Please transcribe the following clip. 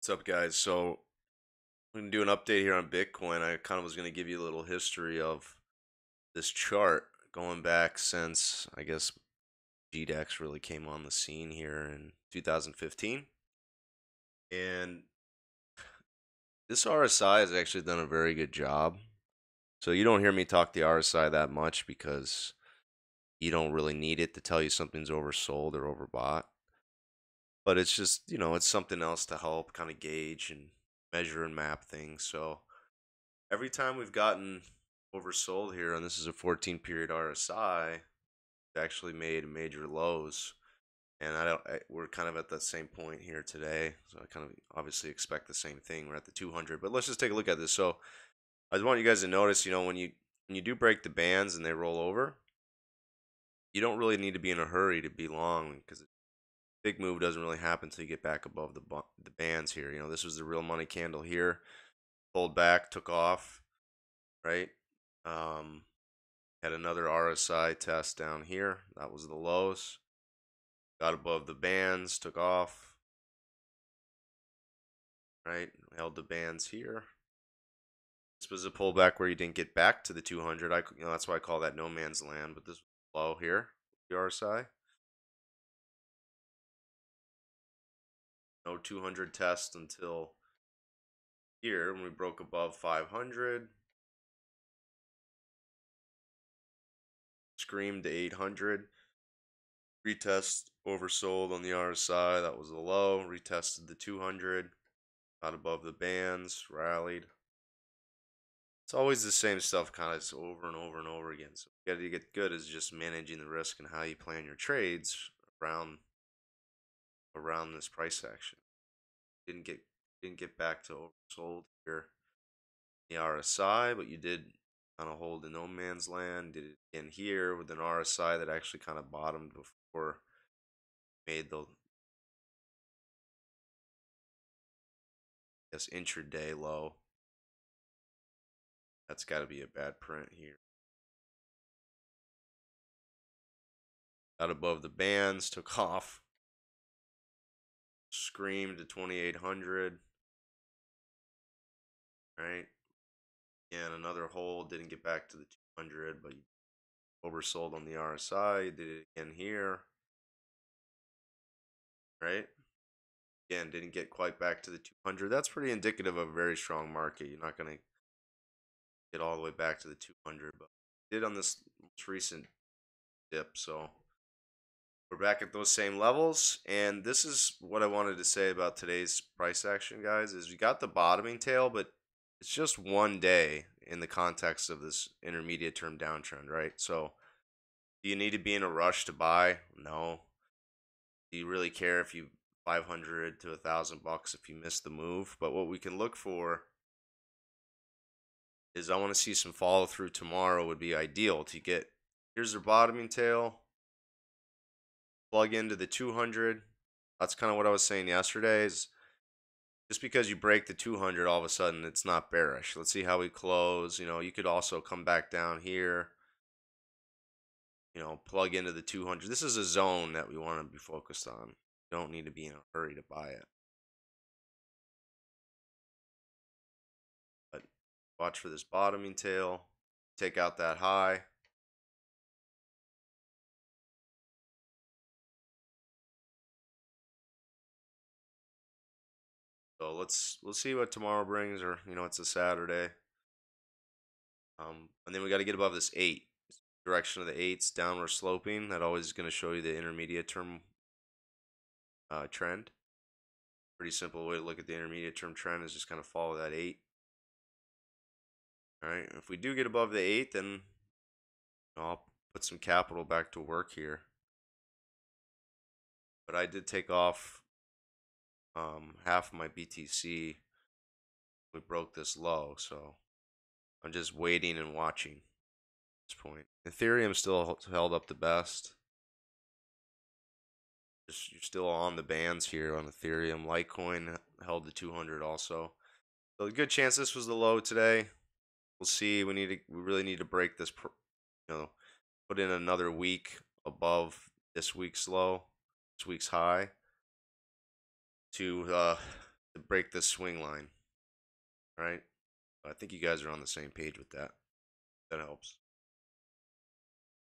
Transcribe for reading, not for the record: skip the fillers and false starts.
What's up, guys? So I'm gonna do an update here on Bitcoin. I kind of was gonna give you a little history of this chart going back since I guess GDEX really came on the scene here in 2015, and this RSI has actually done a very good job. So you don't hear me talk the RSI that much because you don't really need it to tell you something's oversold or overbought. But it's just, it's something else to help kind of gauge and measure and map things. So every time we've gotten oversold here, and this is a 14 period RSI, it actually made major lows. And we're kind of at that same point here today. So I kind of obviously expect the same thing. We're at the 200, but let's just take a look at this. So I just want you guys to notice, when you do break the bands and they roll over, you don't really need to be in a hurry to be long because the big move doesn't really happen until you get back above the bands here. This was the real money candle here, pulled back, took off, right? Um, Had another RSI test down here. That was the lows. Got above the bands, took off, right? Held the bands here. This was a pullback where you didn't get back to the 200. That's why I call that no man's land. But this was low here, the RSI. No 200 test until here when we broke above 500. Screamed to 800. Retest oversold on the RSI. That was the low. Retested the 200. Got above the bands. Rallied. It's always the same stuff, kind of over and over and over again. So you got to get good is just managing the risk and how you plan your trades around this price action. Didn't get back to oversold here in the RSI, but you did kind of hold in no man's land. Did it again here with an RSI that actually kind of bottomed before made the intraday low. That's got to be a bad print here. Got above the bands, took off, screamed to 2800. Right? And another hold, didn't get back to the 200, but you oversold on the RSI. You did it again here. Right? Again, didn't get quite back to the 200. That's pretty indicative of a very strong market. You're not going to get all the way back to the 200, but did on this most recent dip. So we're back at those same levels, and this is what I wanted to say about today's price action, guys, is we got the bottoming tail, but it's just one day in the context of this intermediate term downtrend, right? So do you need to be in a rush to buy? No. Do you really care if you 500 to $1,000 if you miss the move? But what we can look for is I want to see some follow through tomorrow would be ideal to get. Here's their bottoming tail. Plug into the 200. That's kind of what I was saying yesterday is just because you break the 200 all of a sudden it's not bearish. Let's see how we close. You could also come back down here, plug into the 200. This is a zone that we want to be focused on. You don't need to be in a hurry to buy it. But watch for this bottoming tail. Take out that high. So we'll see what tomorrow brings, or it's a Saturday. And then we got to get above this 8. Direction of the 8's downward sloping. That always is going to show you the intermediate term trend. Pretty simple way to look at the intermediate term trend is just kind of follow that 8. All right. If we do get above the 8, then I'll put some capital back to work here. But I did take off half of my BTC. We broke this low, so I'm just waiting and watching at this point. Ethereum still held up the best. You're still on the bands here on Ethereum. Litecoin held the 200 also. So a good chance this was the low today. We'll see. We really need to break this. Put in another week above this week's low, this week's high, to break this swing line, right? I think you guys are on the same page with that. That helps.